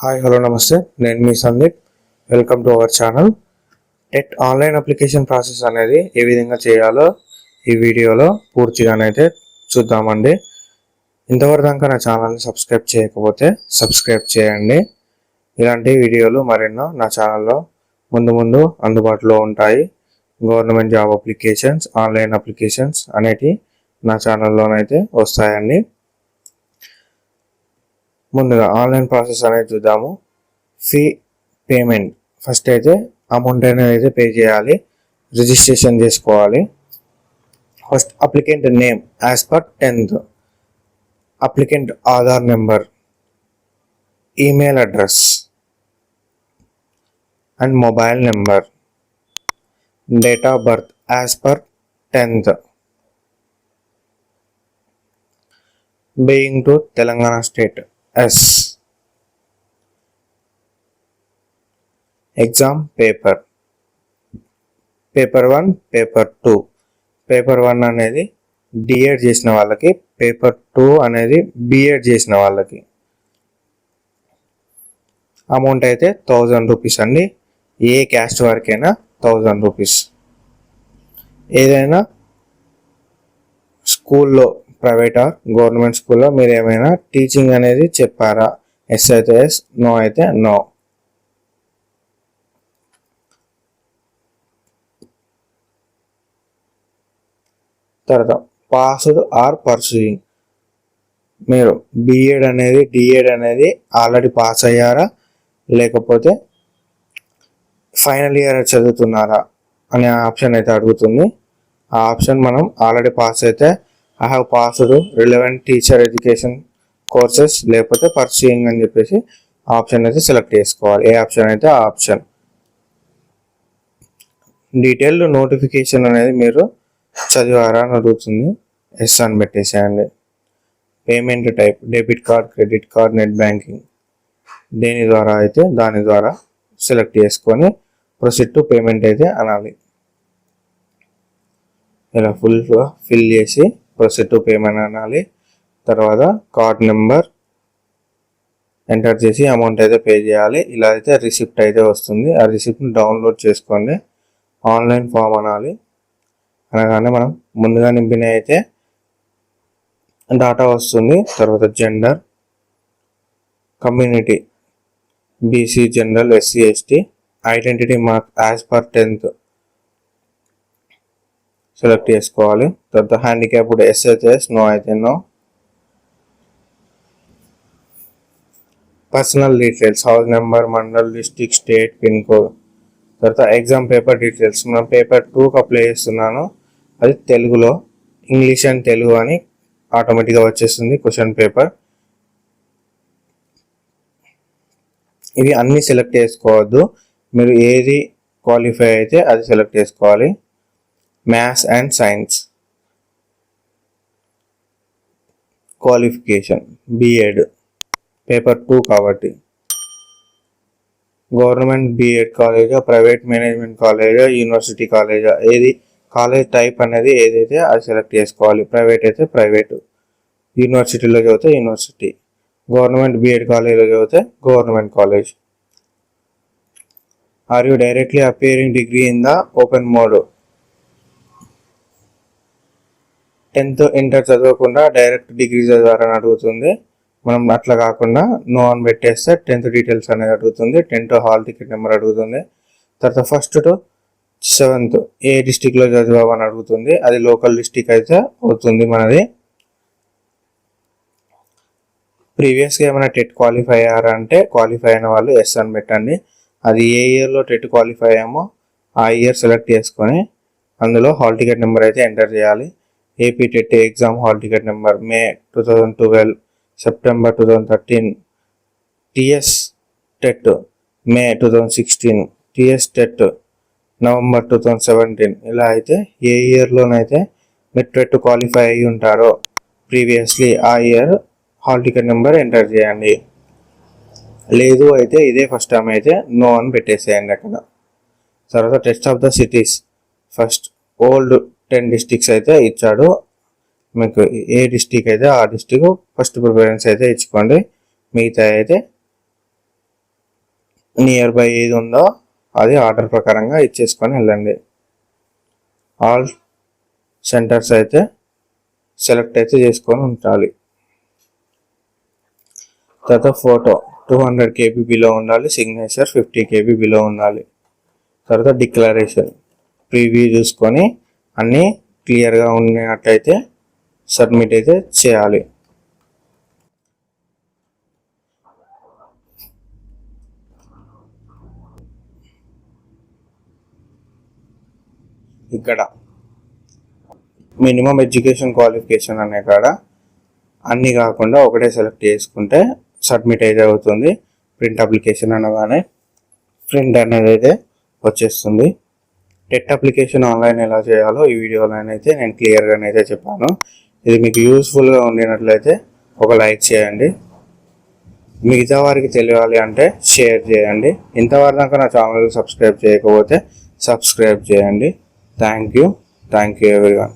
Hi hello నమస్తే, నేను మీ Sandeep. Welcome to our channel. TET online application process అనేది ఏ విధంగా చేయాలో ఈ వీడియోలో పూర్తిగానైతే చూద్దామండి. ఇంతవరకు దాకా నా ఛానల్ని సబ్స్క్రైబ్ చేయకపోతే సబ్స్క్రైబ్ చేయండి. ఇలాంటి వీడియోలు మరెన్నో నా ఛానల్లో ముందు అందుబాటులో ఉంటాయి. Government job applications, online applications అనేటివి నా ఛానల్లోనైతే వస్తాయండి. ముందుగా ఆన్లైన్ ప్రాసెస్ అనేది చూద్దాము. ఫీ పేమెంట్ ఫస్ట్ అయితే అమౌంట్ అనేది పే చేయాలి, రిజిస్ట్రేషన్ చేసుకోవాలి. First applicant name as per 10th, applicant Aadhaar number, email address and mobile number, date of birth as per 10th, being to Telangana state S, exam paper 1, paper 2. Paper 1 అనేది D.Ed చేసిన వాళ్ళకి, paper 2 అనేది BEd చేసిన వాళ్ళకి. Amount అయితే 1000 rupees అండి. ఏ caste వరకైనా 1000 rupees. ఏదైనా స్కూల్లో, ప్రైవేట్ ఆర్ గవర్నమెంట్ స్కూల్లో మీరు ఏమైనా టీచింగ్ అనేది చెప్పారా? ఎస్ అయితే ఎస్, నో అయితే నో. తర్వాత పాస్డ్ ఆర్ పర్సూయింగ్, మీరు బిఎడ్ అనేది డిఎడ్ అనేది ఆల్రెడీ పాస్ అయ్యారా, లేకపోతే ఫైనల్ ఇయర్ చదువుతున్నారా అనే ఆప్షన్ అయితే అడుగుతుంది. ఆ ఆప్షన్ మనం ఆల్రెడీ పాస్ అయితే I have passed relevant teacher education courses, లేకపోతే పర్సూయింగ్ అని చెప్పేసి ఆప్షన్ అయితే సెలెక్ట్ చేసుకోవాలి. ఏ ఆప్షన్ అయితే ఆ ఆప్షన్. డీటెయిల్డ్ నోటిఫికేషన్ అనేది మీరు చదివారా అని అడుగుతుంది. ఎస్ అని పెట్టేసేయండి. Payment type debit card, credit card, net banking, దేని ద్వారా అయితే దాని ద్వారా సెలెక్ట్ చేసుకొని ప్రొసీడ్ టు పేమెంట్ అయితే అనాలి. ఇలా ఫిల్ చేసి ప్రొసీడ్ టు పేమెంట్ అనాలి. తర్వాత కార్డ్ నెంబర్ ఎంటర్ చేసి అమౌంట్ అయితే పే చేయాలి. ఇలా అయితే రిసిప్ట్ అయితే వస్తుంది. ఆ రిసిప్ట్ని డౌన్లోడ్ చేసుకోండి. ఆన్లైన్ ఫామ్ అనాలి. అనగానే మనం ముందుగా నింపిన అయితే డాటా వస్తుంది. తర్వాత gender, community BC, general, SC, ST, identity mark as per 10th select చేసుకోవాలి. తర్వాత హ్యాండిక్యాప్డ్ ఎస్ అయితే ఎస్, నో అయితే no. Personal details house number, mandal, district, state, pin code. తర్వాత ఎగ్జామ్ పేపర్ డీటెయిల్స్, మనం పేపర్ 2కి అప్లై చేస్తున్నాను. అది తెలుగులో, ఇంగ్లీష్ అండ్ తెలుగు అని ఆటోమేటిక్గా వచ్చేస్తుంది క్వశ్చన్ పేపర్. ఇవి అన్నీ సెలెక్ట్ చేసుకోవద్దు, మీరు ఏది క్వాలిఫై అయితే అది సెలెక్ట్ చేసుకోవాలి. Maths and science qualification BEd, paper 2 కాబట్టి. గవర్నమెంట్ బిఎడ్ కాలేజా, ప్రైవేట్ మేనేజ్మెంట్ కాలేజా, యూనివర్సిటీ కాలేజా, ఏది కాలేజ్ టైప్ అనేది ఏదైతే అది సెలెక్ట్ చేసుకోవాలి. ప్రైవేట్ అయితే ప్రైవేటు, యూనివర్సిటీలో చదివితే యూనివర్సిటీ, గవర్నమెంట్ బిఎడ్ కాలేజ్లో చదివితే government college. Are you directly appearing degree in the open mode. 10th inter చదవకుండా డైరెక్ట్ డిగ్రీ చదవాలని అడుగుతుంది. మనం అట్లా కాకుండా నో అని పెట్టేస్తే 10th డీటెయిల్స్ అనేది అడుగుతుంది. 10th హాల్ టికెట్ నెంబర్ అడుగుతుంది. తర్వాత 1st to 7th ఏ డిస్టిక్లో చదివామని అడుగుతుంది. అది లోకల్ డిస్టిక్ అయితే అవుతుంది మనది. ప్రీవియస్గా ఏమైనా టెట్ క్వాలిఫై అయ్యారా అంటే క్వాలిఫై అయిన వాళ్ళు ఎస్ అని పెట్టండి. అది ఏ ఇయర్లో టెట్ క్వాలిఫై అయ్యామో ఆ ఇయర్ సెలెక్ట్ చేసుకొని అందులో హాల్ టికెట్ నెంబర్ అయితే ఎంటర్ చేయాలి. AP TET exam hall ticket number May 2012, September 2013, TS TET May 2016, TS TET November 2017. ఇలా అయితే ఏ ఇయర్లోనైతే మీరు టెట్ క్వాలిఫై అయ్యి ఉంటారో ప్రీవియస్లీ ఆ year hall ticket number enter చేయండి. లేదు అయితే ఇదే ఫస్ట్ టైం అయితే నో అని పెట్టేసేయండి అక్కడ. తర్వాత test of the cities, first old 10 districts అయితే ఇచ్చాడు. మీకు ఏ డిస్టిక్ అయితే ఆ డిస్టిక్ ఫస్ట్ ప్రిఫరెన్స్ అయితే ఇచ్చుకోండి. మిగతా అయితే నియర్ బై ఏది ఉందో అది ఆర్డర్ ప్రకారంగా ఇచ్చేసుకొని వెళ్ళండి. ఆల్ సెంటర్స్ అయితే సెలెక్ట్ అయితే చేసుకొని ఉండాలి. తర్వాత ఫోటో 200 KB బిలో ఉండాలి, సిగ్నేచర్ 50 KB బిలో ఉండాలి. తర్వాత డిక్లరేషన్ ప్రీవ్యూ చూసుకొని అన్నీ క్లియర్గా ఉన్నట్టయితే సబ్మిట్ అయితే చేయాలి. ఇక్కడ మినిమం ఎడ్యుకేషన్ క్వాలిఫికేషన్ అనే కాడ అన్నీ కాకుండా ఒకటే సెలెక్ట్ చేసుకుంటే సబ్మిట్ అయితే అవుతుంది. ప్రింట్ అప్లికేషన్ అనగానే ప్రింట్ అనేది అయితే వచ్చేస్తుంది. టెట్ అప్లికేషన్ ఆన్లైన్ ఎలా చేయాలో ఈ వీడియోలోనైతే నేను క్లియర్గానైతే చెప్పాను. ఇది మీకు యూస్ఫుల్గా ఉండినట్లయితే ఒక లైక్ చేయండి. మిగతా వారికి తెలియాలి అంటే షేర్ చేయండి. ఇంతవరకు దాకా నా ఛానల్ సబ్స్క్రైబ్ చేయకపోతే సబ్స్క్రైబ్ చేయండి. Thank you everyone.